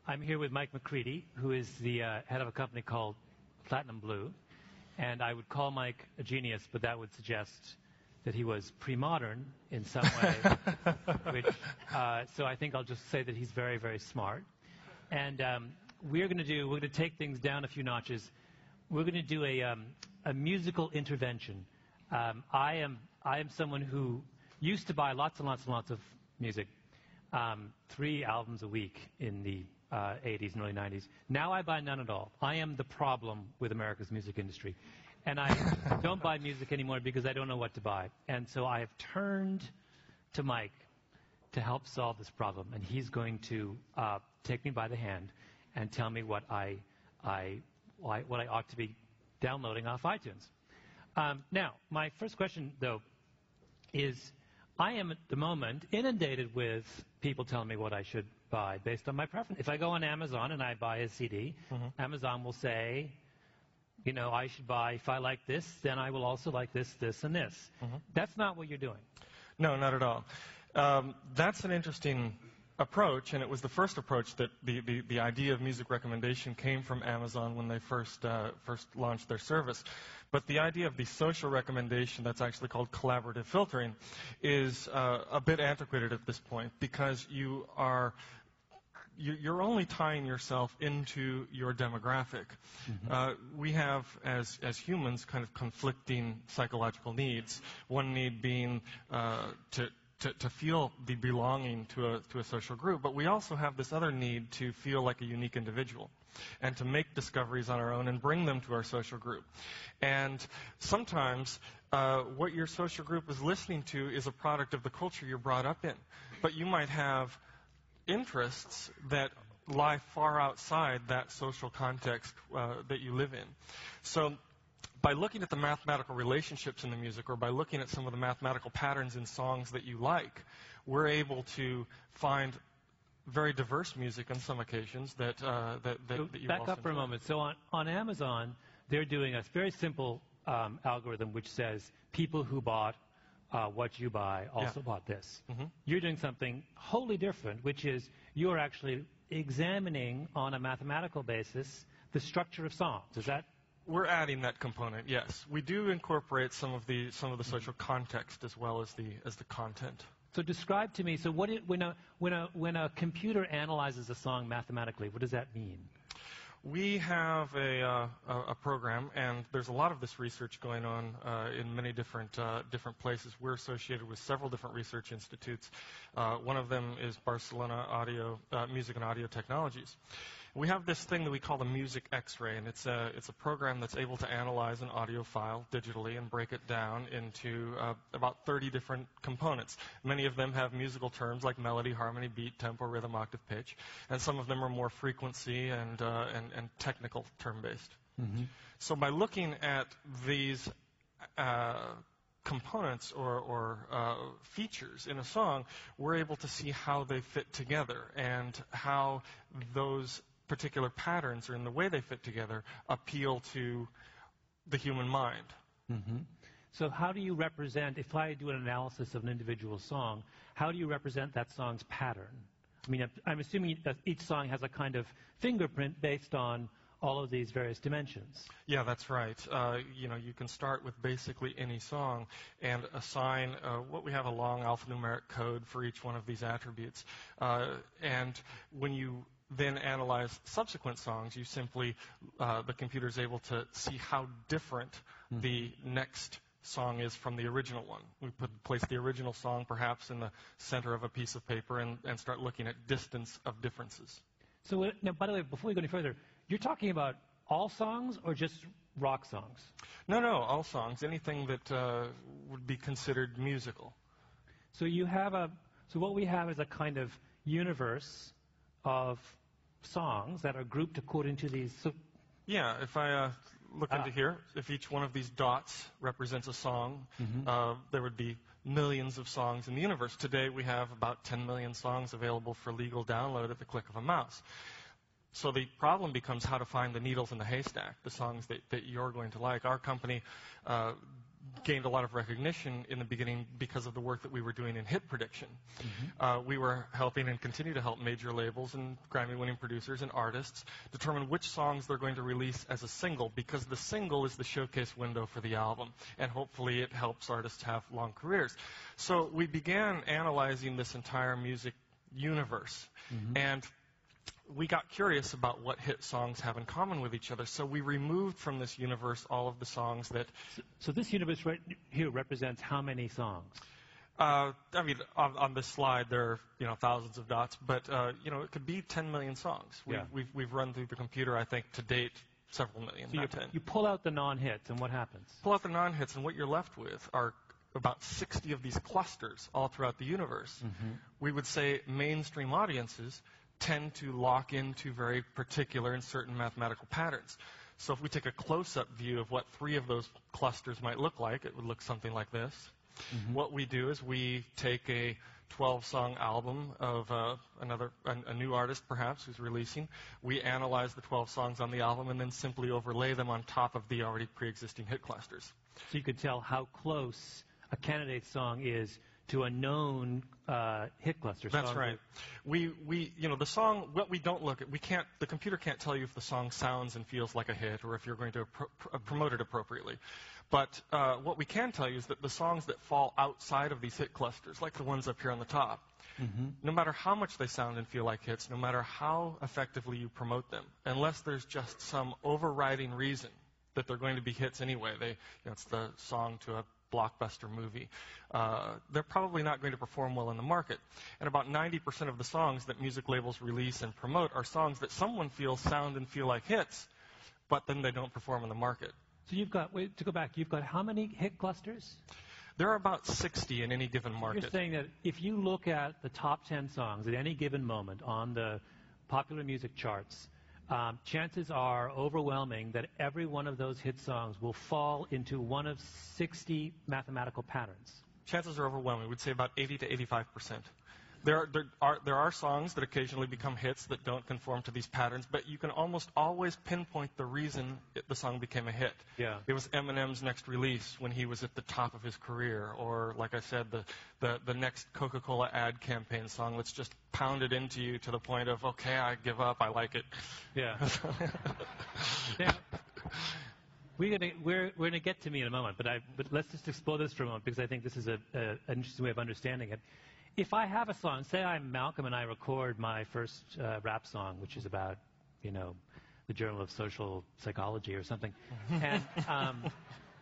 I'm here with Mike McCready, who is the head of a company called Platinum Blue. And I would call Mike a genius, but that would suggest that he was pre-modern in some way. So I think I'll just say that he's very, very smart. And we're going to take things down a few notches. We're going to do a musical intervention. I am someone who used to buy lots and lots and lots of music, 3 albums a week in the 80s and early 90s. Now I buy none at all. I am the problem with America's music industry. And I don't buy music anymore because I don't know what to buy. And so I have turned to Mike to help solve this problem. And he's going to take me by the hand and tell me what I ought to be downloading off iTunes. Now, my first question, though, is I am at the moment inundated with people telling me what I should buy based on my preference. If I go on Amazon and I buy a CD, Amazon will say, you know, I should buy, if I like this, then I will also like this, this, and this. That's not what you're doing. No, not at all. That's an interesting approach, and it was the first approach that the idea of music recommendation came from Amazon when they first launched their service. But the idea of the social recommendation, that's actually called collaborative filtering, is a bit antiquated at this point because you're only tying yourself into your demographic. We have, as humans, kind of conflicting psychological needs. One need being to feel the belonging to a social group, but we also have this other need to feel like a unique individual and to make discoveries on our own and bring them to our social group. And sometimes what your social group is listening to is a product of the culture you're brought up in, but you might have interests that lie far outside that social context that you live in. So by looking at the mathematical relationships in the music, or by looking at some of the mathematical patterns in songs that you like, we're able to find very diverse music on some occasions that you back up for a moment. So on Amazon, they're doing a very simple algorithm which says people who bought what you buy also bought this. You're doing something wholly different, which is you're actually examining on a mathematical basis the structure of songs. Is that? We're adding that component, yes. We do incorporate some of the social context as well as the content. So describe to me. So when a computer analyzes a song mathematically, what does that mean? We have a program, and there's a lot of this research going on in many different places. We're associated with several different research institutes. One of them is Barcelona Music and Audio Technologies. We have this thing that we call the Music Xray, and it's a program that's able to analyze an audio file digitally and break it down into about 30 different components. Many of them have musical terms like melody, harmony, beat, tempo, rhythm, octave, pitch, and some of them are more frequency and technical term-based. So by looking at these components or features in a song, we're able to see how they fit together and how those particular patterns or in the way they fit together appeal to the human mind. So how do you represent, if I do an analysis of an individual song, how do you represent that song's pattern? I mean, I'm assuming that each song has a kind of fingerprint based on all of these various dimensions. Yeah, that's right. You can start with basically any song and assign what we have a long alphanumeric code for each one of these attributes. And when you then analyze subsequent songs, you simply, the computer is able to see how different the next song is from the original one. We place the original song perhaps in the center of a piece of paper and start looking at distance of differences. So now, by the way, before we go any further, you're talking about all songs or just rock songs? No, all songs. Anything that would be considered musical. So what we have is a kind of universe of songs that are grouped according to these. Yeah, if I look into here, if each one of these dots represents a song, there would be millions of songs in the universe. Today we have about 10 million songs available for legal download at the click of a mouse. So the problem becomes how to find the needles in the haystack, the songs that you're going to like. Our company gained a lot of recognition in the beginning because of the work that we were doing in hit prediction. We were helping and continue to help major labels and Grammy-winning producers and artists determine which songs they're going to release as a single, because the single is the showcase window for the album, and hopefully it helps artists have long careers. So we began analyzing this entire music universe, and we got curious about what hit songs have in common with each other. So we removed from this universe all of the songs that... So this universe right here represents how many songs? I mean, on this slide, there are thousands of dots, but it could be 10 million songs. We've run through the computer, I think, to date, several million. So you pull out the non-hits, and what happens? Pull out the non-hits, and what you're left with are about 60 of these clusters all throughout the universe. We would say mainstream audiences tend to lock into very particular and certain mathematical patterns. So if we take a close-up view of what 3 of those clusters might look like, it would look something like this. What we do is we take a 12-song album of a new artist, perhaps, who's releasing. We analyze the 12 songs on the album and then simply overlay them on top of the already pre-existing hit clusters. So you could tell how close a candidate song is to a known hit cluster. That's right. The song, what we don't look at, the computer can't tell you if the song sounds and feels like a hit or if you're going to promote it appropriately. But what we can tell you is that the songs that fall outside of these hit clusters, like the ones up here on the top, no matter how much they sound and feel like hits, no matter how effectively you promote them, unless there's just some overriding reason that they're going to be hits anyway, it's the song to a blockbuster movie, they're probably not going to perform well in the market. And about 90% of the songs that music labels release and promote are songs that someone feels sound and feel like hits, but then they don't perform in the market. So you've got how many hit clusters? There are about 60 in any given market. You're saying that if you look at the top 10 songs at any given moment on the popular music charts, chances are overwhelming that every one of those hit songs will fall into one of 60 mathematical patterns. Chances are overwhelming. We'd say about 80 to 85%. There are songs that occasionally become hits that don't conform to these patterns, but you can almost always pinpoint the reason the song became a hit. Yeah. It was Eminem's next release when he was at the top of his career, or, like I said, the next Coca-Cola ad campaign song that's just pounded into you to the point of, okay, I give up, I like it. Yeah. Now, we're gonna get to me in a moment, but let's just explore this for a moment because I think this is an interesting way of understanding it. If I have a song, say I'm Malcolm and I record my first rap song, which is about, the Journal of Social Psychology or something,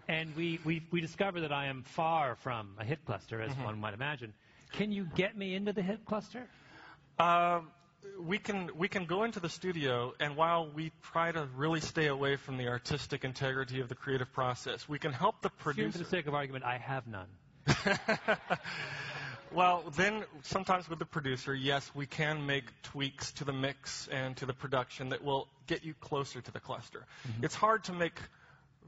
and we discover that I am far from a hit cluster, as one might imagine. Can you get me into the hit cluster? We can go into the studio, and while we try to really stay away from the artistic integrity of the creative process, we can help the producer. For the sake of argument, I have none. Well, then sometimes with the producer, yes, we can make tweaks to the mix and to the production that will get you closer to the cluster. It's hard to make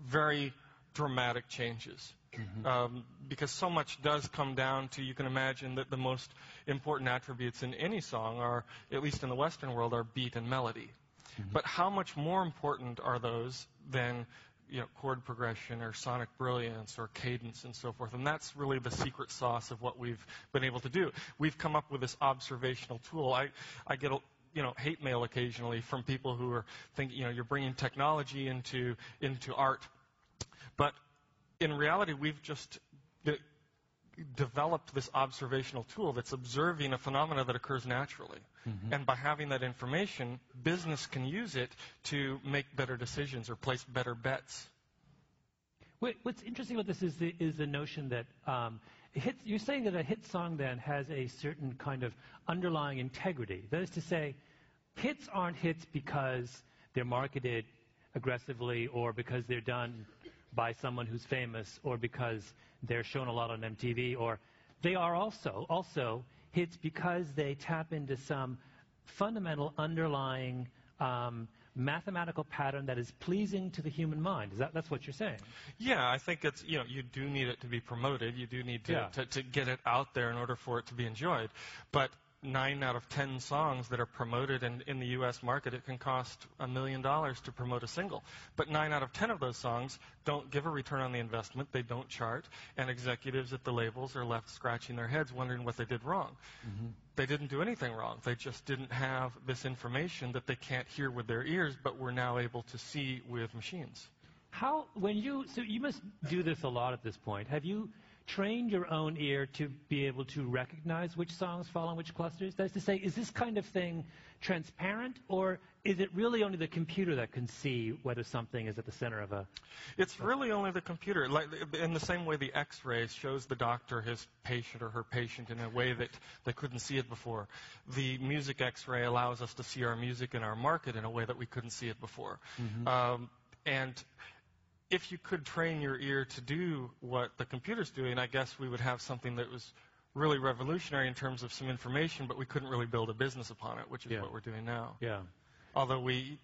very dramatic changes because so much does come down to, you can imagine that the most important attributes in any song are, at least in the Western world, are beat and melody. But how much more important are those than chord progression or sonic brilliance or cadence and so forth? And that's really the secret sauce of what we've been able to do. We've come up with this observational tool. I get hate mail occasionally from people who are thinking, you're bringing technology into art. But in reality, we've just developed this observational tool that's observing a phenomena that occurs naturally. And by having that information, business can use it to make better decisions or place better bets. What's interesting about this is the notion that you're saying that a hit song then has a certain kind of underlying integrity. That is to say, hits aren't hits because they're marketed aggressively or because they're done by someone who's famous or because they're shown a lot on MTV, or they are also hits because they tap into some fundamental underlying mathematical pattern that is pleasing to the human mind. That's what you're saying? Yeah, I think it's, you do need it to be promoted. You do need to get it out there in order for it to be enjoyed. But 9 out of 10 songs that are promoted in the U.S. market, it can cost $1 million to promote a single. But 9 out of 10 of those songs don't give a return on the investment. They don't chart. And executives at the labels are left scratching their heads wondering what they did wrong. Mm-hmm. They didn't do anything wrong. They just didn't have this information that they can't hear with their ears, but we're now able to see with machines. So you must do this a lot at this point. Have you trained your own ear to be able to recognize which songs fall in which clusters? That is to say, is this kind of thing transparent, or is it really only the computer that can see whether something is at the center of a... It's really only the computer. Like, in the same way the Xray shows the doctor his patient or her patient in a way that they couldn't see it before. The music Xray allows us to see our music in our market in a way that we couldn't see it before. Mm-hmm. And if you could train your ear to do what the computer's doing, I guess we would have something that was really revolutionary in terms of some information, but we couldn't really build a business upon it, which is what we're doing now. Yeah. Although we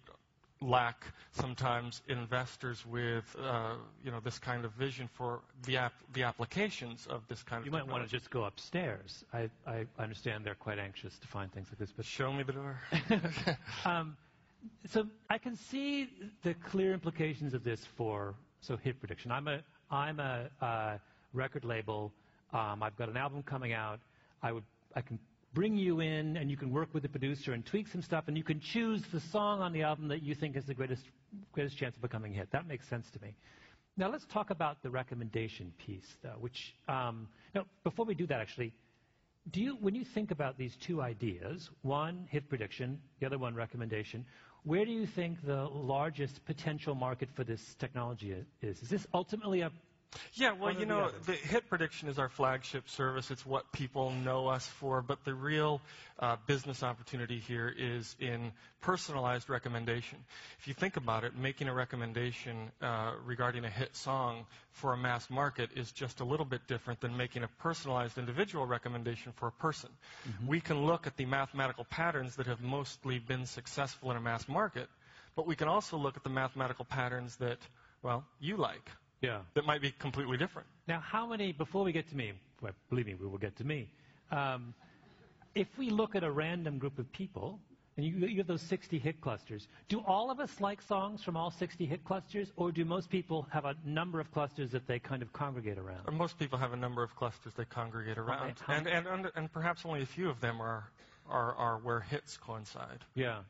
lack sometimes investors with this kind of vision for the applications of this kind of You technology. might want to just go upstairs. I understand they're quite anxious to find things like this. But show me the door. So I can see the clear implications of this for hit prediction. I'm a record label. I've got an album coming out. I can bring you in, and you can work with the producer and tweak some stuff, and you can choose the song on the album that you think has the greatest chance of becoming a hit. That makes sense to me. Now let's talk about the recommendation piece, though. Which before we do that, actually, when you think about these two ideas, one hit prediction, the other one recommendation, where do you think the largest potential market for this technology is? Is this ultimately a... Yeah, well, the hit prediction is our flagship service. It's what people know us for. But the real business opportunity here is in personalized recommendation. If you think about it, making a recommendation regarding a hit song for a mass market is just a little bit different than making a personalized individual recommendation for a person. Mm-hmm. We can look at the mathematical patterns that have mostly been successful in a mass market, but we can also look at the mathematical patterns that, you like. Yeah. That might be completely different. Now, before we get to me, believe me, we will get to me. If we look at a random group of people, and you have those 60 hit clusters, do all of us like songs from all 60 hit clusters, or do most people have a number of clusters that they kind of congregate around? Or most people have a number of clusters they congregate around. And perhaps only a few of them are where hits coincide. Yeah.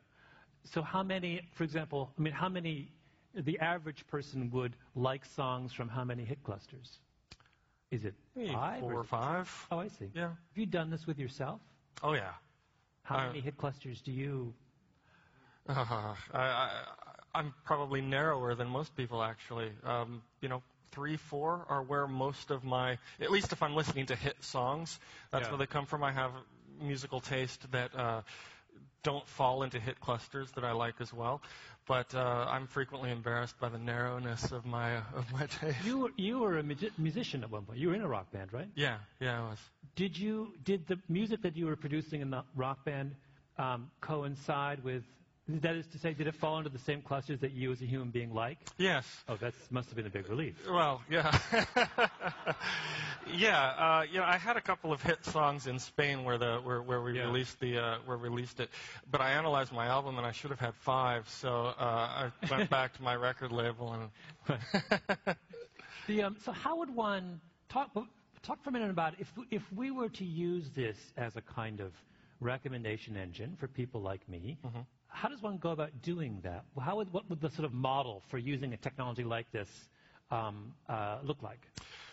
So how many, for example, how many... The average person would like songs from how many hit clusters? Is it maybe 5? 4 or 5. Oh, I see. Yeah. Have you done this with yourself? Oh, yeah. How many hit clusters do you... I'm probably narrower than most people, actually. 3, 4 are where most of my... At least if I'm listening to hit songs, that's where they come from. I have musical taste that... don't fall into hit clusters that I like as well, but I'm frequently embarrassed by the narrowness of my taste. You were a musician at one point. You were in a rock band, right? Yeah, I was. Did the music that you were producing in the rock band coincide with? That is to say, did it fall into the same clusters that you as a human being like? Yes. Oh, that must have been a big relief. Well, yeah. I had a couple of hit songs in Spain where we released it, but I analyzed my album and I should have had 5, so I went back to my record label and. So how would one talk for a minute about if we were to use this as a kind of recommendation engine for people like me? Mm-hmm. How does one go about doing that? What would the sort of model for using a technology like this look like?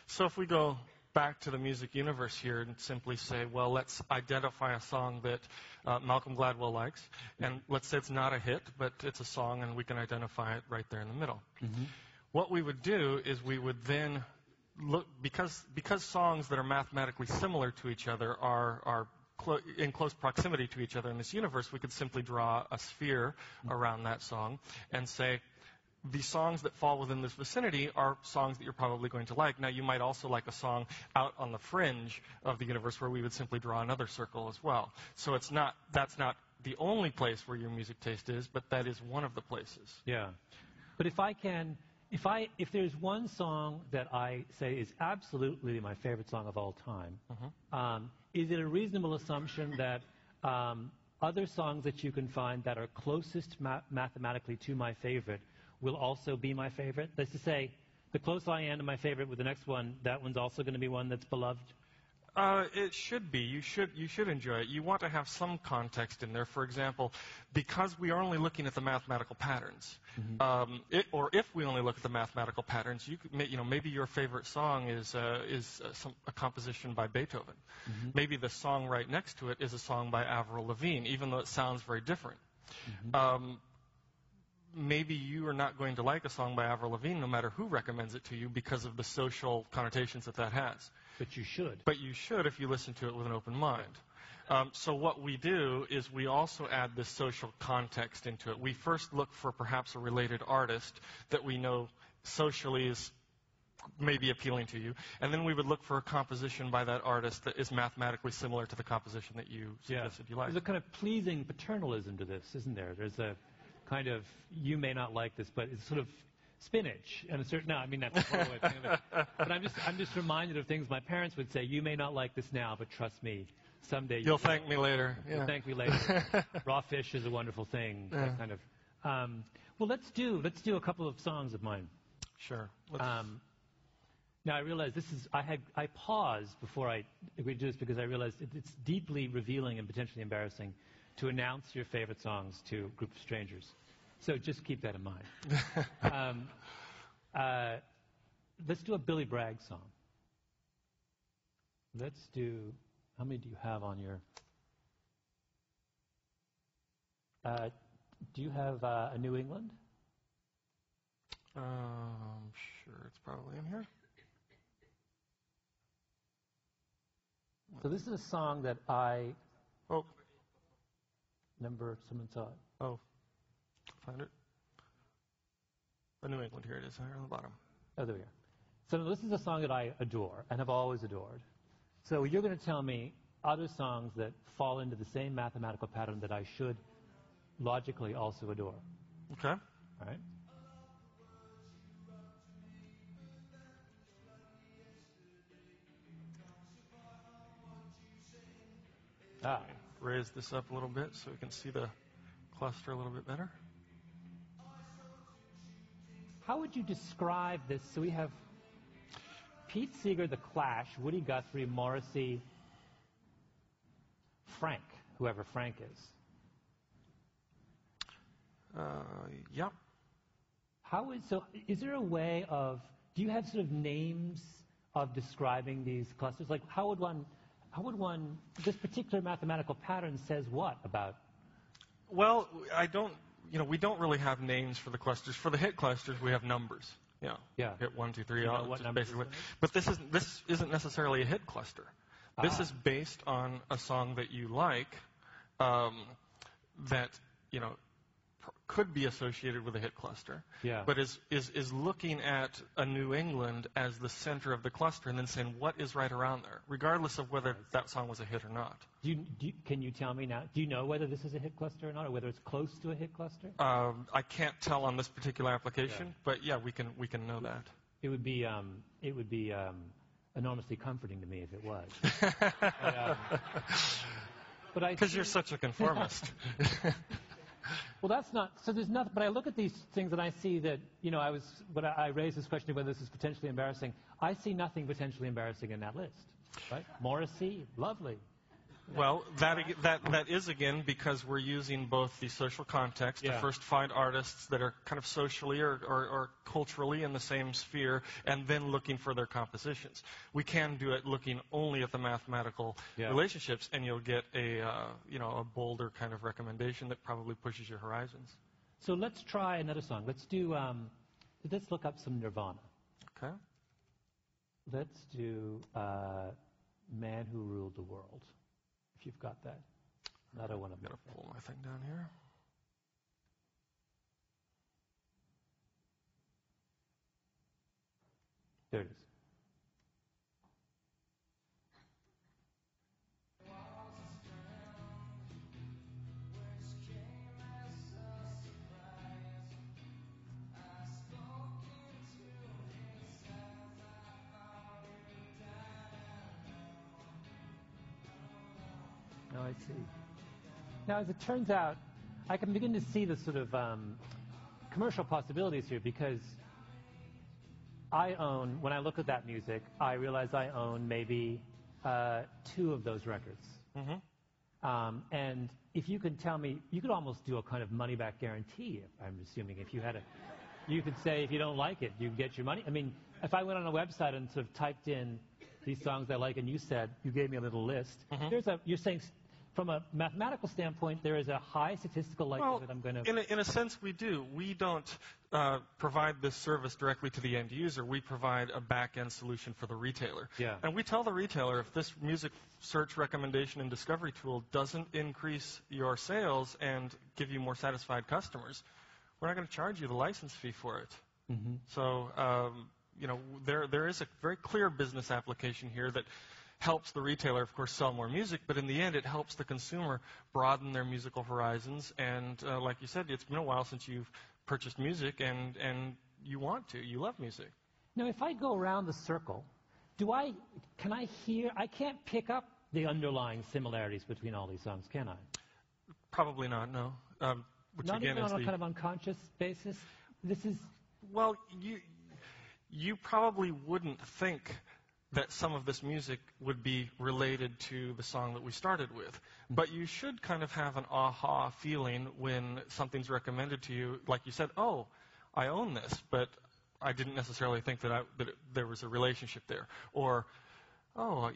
So if we go back to the music universe here and simply say, well, let's identify a song that Malcolm Gladwell likes, and let's say it's not a hit, but it's a song, and we can identify it right there in the middle. Mm-hmm. What we would do is we would then look, because songs that are mathematically similar to each other are in close proximity to each other in this universe, we could simply draw a sphere around that song and say, the songs that fall within this vicinity are songs that you're probably going to like. Now, you might also like a song out on the fringe of the universe where we would simply draw another circle as well. So that's not the only place where your music taste is, but that is one of the places. Yeah. But if there's one song that I say is absolutely my favorite song of all time, mm-hmm. Is it a reasonable assumption that Other songs that you can find that are closest mathematically to my favorite will also be my favorite. That's to say, the closer I am to my favorite with the next one, that one's also going to be one that's beloved. It should be. You should enjoy it. You want to have some context in there. For example, because we are only looking at the mathematical patterns, or if we only look at the mathematical patterns, maybe your favorite song is a composition by Beethoven. Maybe the song right next to it is a song by Avril Lavigne, even though it sounds very different. Maybe you are not going to like a song by Avril Lavigne, no matter who recommends it to you, because of the social connotations that has. But you should. But you should if you listen to it with an open mind. So what we do is we also add this social context into it. We first look for perhaps a related artist that we know socially is maybe appealing to you, and then we would look for a composition by that artist that is mathematically similar to the composition that you suggested you like. There's a kind of pleasing paternalism to this, isn't there? There's a kind of, you may not like this, but it's sort of spinach and a certain. No, I mean that's a horrible way of thinking of it. But I'm just reminded of things my parents would say. You may not like this now, but trust me, someday you'll thank me later. You'll thank me later. Raw fish is a wonderful thing. Yeah. That kind of. Well, let's do a couple of songs of mine. Sure. Now I realize I paused before I agreed to do this because I realized it's deeply revealing and potentially embarrassing to announce your favorite songs to a group of strangers. So just keep that in mind. Let's do a Billy Bragg song. How many do you have on your... do you have a New England? Sure, it's probably in here. So this is a song that I... Oh. Remember, someone saw it. Oh. Find it. The New England, here it is, here on the bottom. Oh, there we go. So this is a song that I adore and have always adored. So you're going to tell me other songs that fall into the same mathematical pattern that I should logically also adore. Okay. All right? Raise this up a little bit so we can see the cluster a little bit better. How would you describe this? So we have Pete Seeger, The Clash, Woody Guthrie, Morrissey, Frank, whoever Frank is. Yeah. Is there a way of, do you have sort of names of describing these clusters? Like how would one, this particular mathematical pattern says what about? Well, we don't really have names for the clusters. For the hit clusters, we have numbers. Yeah. Hit 1, 2, 3. But this isn't necessarily a hit cluster. This is based on a song that you like, that could be associated with a hit cluster. Yeah. But is looking at a New England as the center of the cluster and then saying what is right around there, regardless of whether that song was a hit or not. Can you tell me now? Do you know whether this is a hit cluster or not, or whether it's close to a hit cluster? I can't tell on this particular application, but yeah, we can know that. It would be enormously comforting to me if it was. Because you're such a conformist. Well, that's not. So there's nothing. But I look at these things and I see that when I raised this question of whether this is potentially embarrassing, I see nothing potentially embarrassing in that list. Right? Morrissey, lovely. Well, that is, again, because we're using both the social context to first find artists that are kind of socially or culturally in the same sphere, and then looking for their compositions. We can do it looking only at the mathematical relationships, and you'll get a bolder kind of recommendation that probably pushes your horizons. So let's try another song. Let's look up some Nirvana. Okay. Let's do Man Who Ruled the World. If you've got that. I don't want to pull my thing down here. There it is. Oh, I see. Now, as it turns out, I can begin to see the sort of commercial possibilities here because I own, when I look at that music, I realize I own maybe 2 of those records. Mm-hmm. And if you could tell me, you could almost do a kind of money-back guarantee, I'm assuming, if you had you could say if you don't like it, you get your money. I mean, if I went on a website and sort of typed in these songs I like, and you gave me a little list, you're saying from a mathematical standpoint, there is a high statistical likelihood I'm going to... In a sense, we do. We don't provide this service directly to the end user. We provide a back-end solution for the retailer. Yeah. And we tell the retailer if this music search recommendation and discovery tool doesn't increase your sales and give you more satisfied customers, we're not going to charge you the license fee for it. Mm-hmm. So, there is a very clear business application here that helps the retailer, of course, sell more music, but in the end, it helps the consumer broaden their musical horizons. And like you said, it's been a while since you've purchased music, and you want to. You love music. Now, if I go around the circle, can I hear? I can't pick up the underlying similarities between all these songs, can I? Probably not. No. Which Not again even is on a kind of unconscious basis. Well, you probably wouldn't think that some of this music would be related to the song that we started with. But you should kind of have an aha feeling when something's recommended to you. Like you said, oh, I own this, but I didn't necessarily think that there was a relationship there. Or, oh,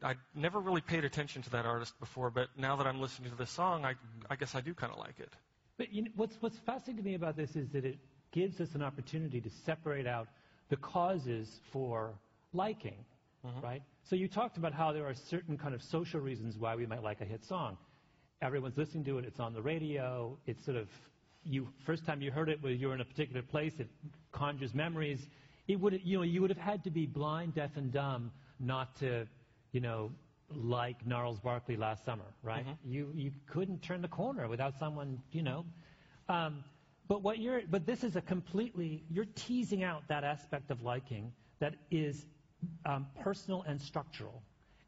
I never really paid attention to that artist before, but now that I'm listening to this song, I guess I do kind of like it. But what's fascinating to me about this is that it gives us an opportunity to separate out the causes for liking, right? So you talked about how there are certain kind of social reasons why we might like a hit song. Everyone's listening to it. It's on the radio. It's sort of first time you heard it, you were in a particular place. It conjures memories. You would have had to be blind, deaf, and dumb not to, like Gnarls Barkley last summer, right? Mm-hmm. You couldn't turn the corner without someone, But this is you're teasing out that aspect of liking that is personal and structural,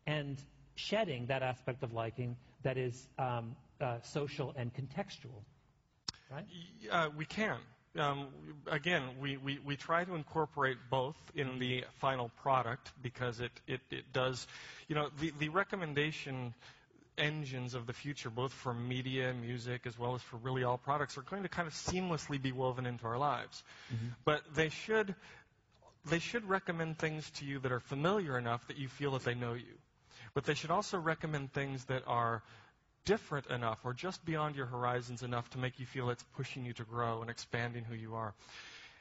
and shedding that aspect of liking that is social and contextual, right? We can. Again, we try to incorporate both in the final product because it does, the recommendation engines of the future, both for media, music, as well as for really all products, are going to kind of seamlessly be woven into our lives. Mm-hmm. But they should recommend things to you that are familiar enough that you feel that they know you. But they should also recommend things that are different enough or just beyond your horizons enough to make you feel it's pushing you to grow and expanding who you are.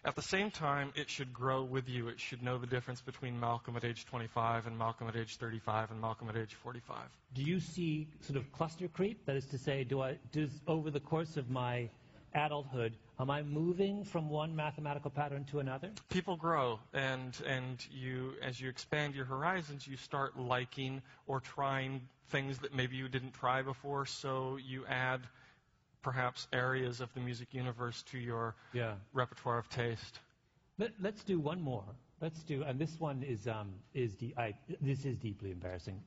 At the same time, it should grow with you. It should know the difference between Malcolm at age 25 and Malcolm at age 35 and Malcolm at age 45. Do you see sort of cluster creep? That is to say, does over the course of my adulthood, am I moving from one mathematical pattern to another? People grow, and as you expand your horizons, you start liking or trying things that maybe you didn't try before, so you add perhaps areas of the music universe to your repertoire of taste. Let's do one more. And this one this is deeply embarrassing.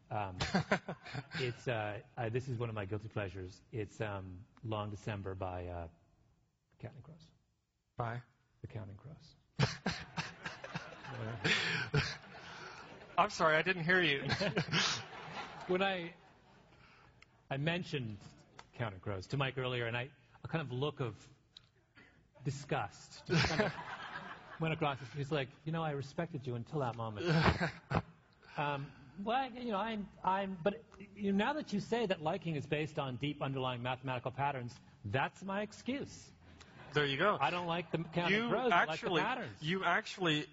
This is one of my guilty pleasures. It's Long December by Counting Crows. By? The Counting Crows. I'm sorry, I didn't hear you. When I mentioned Counting Crows to Mike earlier, and a kind of look of disgust just kind of went across his face. He's like, I respected you until that moment. But now that you say that liking is based on deep underlying mathematical patterns, that's my excuse. There you go. I don't like the Counting Crows. I like the patterns. You actually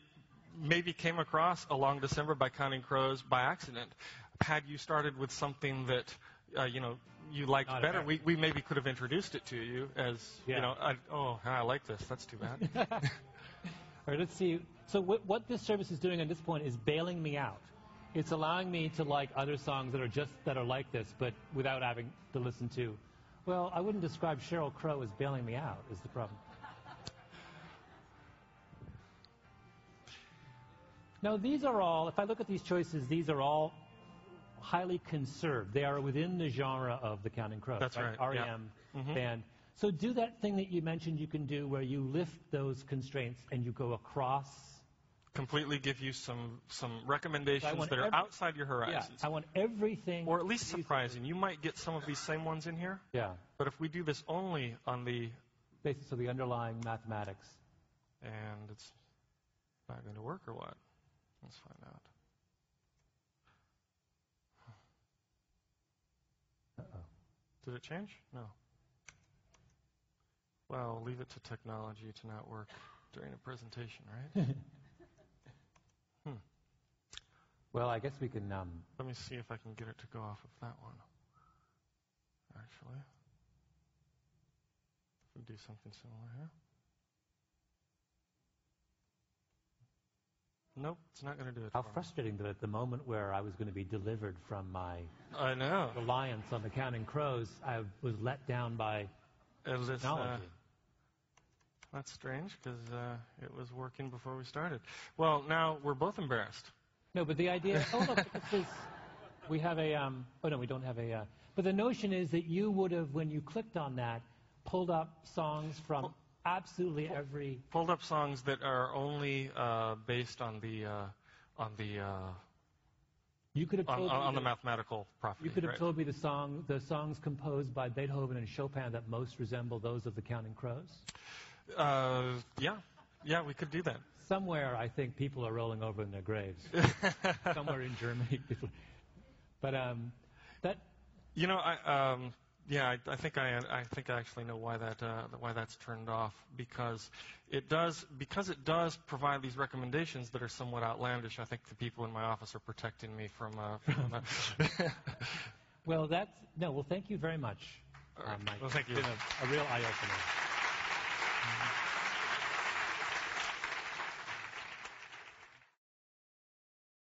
maybe came across A Long December by Counting Crows by accident. Had you started with something that you liked better, we maybe could have introduced it to you as I like this. That's too bad. All right, let's see. So what this service is doing at this point is bailing me out. It's allowing me to like other songs that are like this, but without having to listen to. Well, I wouldn't describe Sheryl Crow as bailing me out, is the problem. Now, these are all, if I look at these choices, these are all highly conserved. They are within the genre of the Counting Crows. That's right. REM band. So do that thing that you mentioned you can do where you lift those constraints and you go across. Completely give you some recommendations that are outside your horizons. Yeah, I want everything. Or at least surprising. You might get some of these same ones in here. Yeah. But if we do this only on the basis of the underlying mathematics. And it's not going to work or what? Let's find out. Uh-oh. Did it change? No. Well, leave it to technology to not work during a presentation, right? Well, I guess we can... Let me see if I can get it to go off of that one. Actually. If we do something similar here. Nope, it's not going to do it. How frustrating that at the moment where I was going to be delivered from my reliance on the Counting Crows, I was let down by technology. That's strange because it was working before we started. Well, now we're both embarrassed. No, but the idea... Oh, look, we have a... oh, no, we don't have a... but the notion is that you would have, when you clicked on that, pulled up songs from absolutely every... Pulled up songs that are only based on the... You could have told on the mathematical property. You could have told me the songs composed by Beethoven and Chopin that most resemble those of the Counting Crows. Yeah, we could do that. Somewhere, I think people are rolling over in their graves. Somewhere in Germany, people. But that. You know, I think I actually know why that's turned off because it does provide these recommendations that are somewhat outlandish. I think the people in my office are protecting me from Well, thank you very much, Mike. Well, thank you. It's been a real eye-opener.